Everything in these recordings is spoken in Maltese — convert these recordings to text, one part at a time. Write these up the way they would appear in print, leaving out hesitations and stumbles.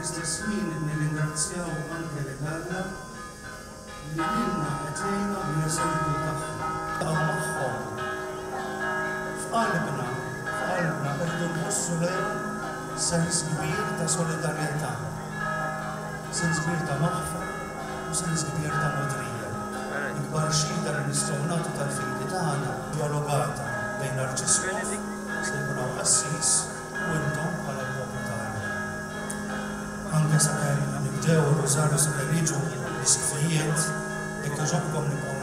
fl-istess ħin nirringrazzjaw anke l-Italja li lilna qed jgħinna bl-eżempju tagħha magħhom. F'qalbna qegħdu nħossu lejhom sens kbir ta' solidarjetà, sens kbir ta' maħfa u sens kbir ta' modrija. Ikbar xhieda li nistgħu nagħtu tal-fidi tagħna dialogata bejn l-Arċisqof se jkun hawn Assis u intom bħala l-poplu tagħna. Anke sakemm nibdew ir-Rożarju sakemm jiġu l-iskfijiet, jekk iġobkom nibqgħu.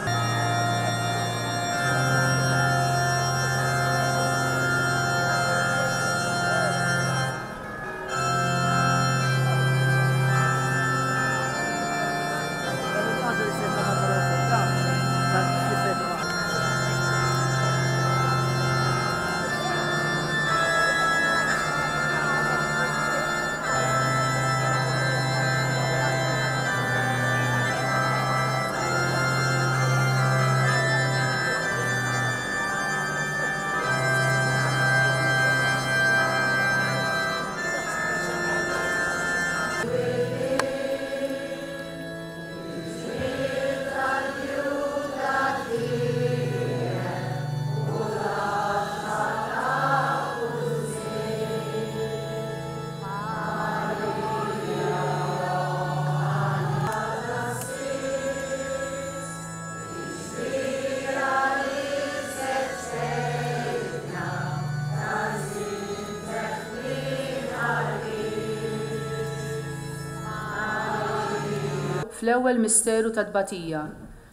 Fl-ewwel misteru ta' tbatija,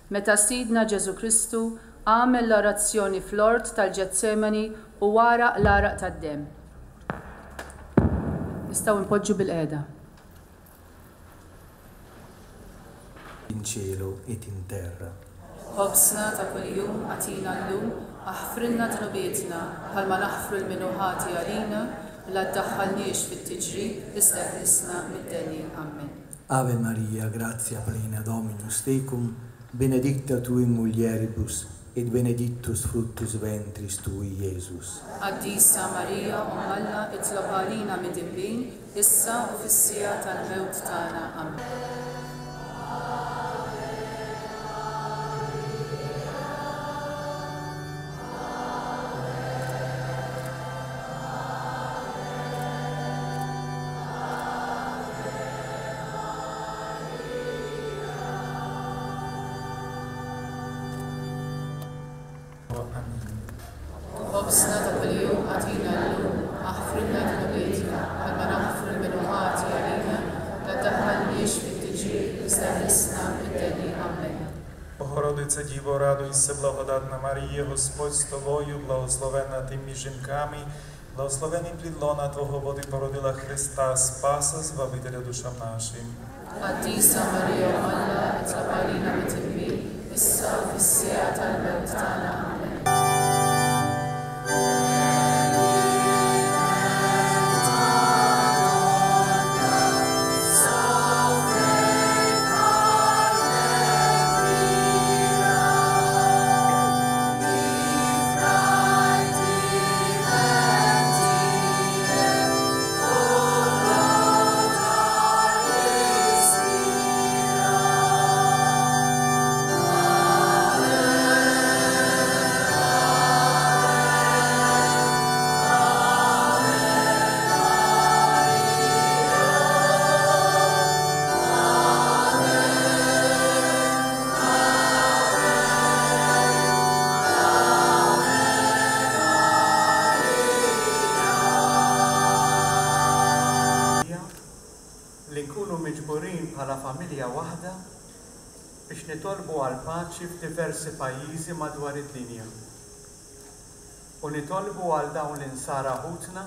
meta Sidna Ġesu Kristu għamel l-orazzjoni fl-ort tal-Ġetsemani u wara l-għaraq tad-demm. Nistgħu npoġġu bil-qiegħda. In cielo et in terra. Ħobsna ta' kuljum għatina llum, aħfrilna dnubietna bħalma naħfru l-minuħati għalina, la ddaħħalniex fit-tiġrid, iżda ħlisna mid-deni. Amen. Ave Maria, gratia plena Dominus tecum, benedicta tu in mulieribus, et benedictus fructus ventris tui, Iesus. Addisa Maria, Alla, itlob għalina mid-imbin, issa u fis-sija tal-mewt tagħna. Amen. Ħobsna ta' kuljum għatina llum, aħfrilna dnubietna bħalma naħfru l-minuħati għalina, la ddaħħalniex fit-tiġrid, iżda ħlisna mid-deni. Amen. Богородице Діво, радуйся, благодатна Марія, Господь з тобою, благословенна ти між жінками, благословений плід лона Твого, бо ти породила Христа, Спаса, Збавителя душам нашим. Addisa Maria, Alla, itlob għalina mid-imbin, issa u fis-sija tal-mewt tagħna. Amen. bħala familja waħda biex nitolbu għal paċi f'diversi pajjiżi madwar id-dinja. U nitolbu għal dawn l-insara ħutna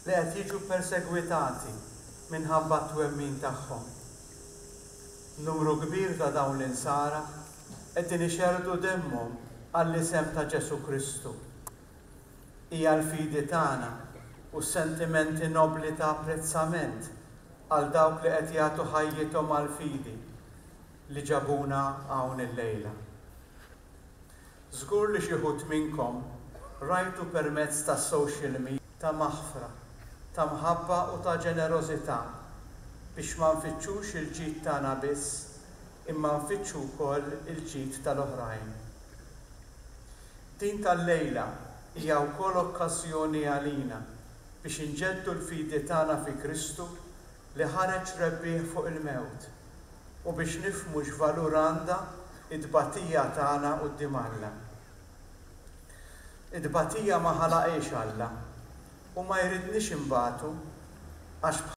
li qed jiġu persegwitati minħabba t-twemmin tagħhom. Numru kbir ta' dawn l-insara qegħdin ixerdu demmhom għall-isem ta' Ġesu Kristu. Hija l-fidi tagħna u s-sentimenti nobli ta' apprezzament għal dawk li qed jagħtu ħajjithom għal fidi li ġabuna hawn il-lejla. Żgur li xi ħud minnkom rajtu permezz ta' social media ta' maħfra, ta' mħabba u ta' ġenerożità biex ma nfittxux il-ġid tagħna biss, imma nfittxu wkoll il-ġid tal-oħrajn. Din tal-lejla hija wkoll okkażjoni għalina biex inġeddu l-fidi tagħna fi Kristu li ħareġ rebbieħ fuq il-mewt u biex nifhmu x'valur għandha id-tbatija tagħna quddiem Alla. Id-tbatija ma ħalaqx Alla u ma jridniex imbagħtu għax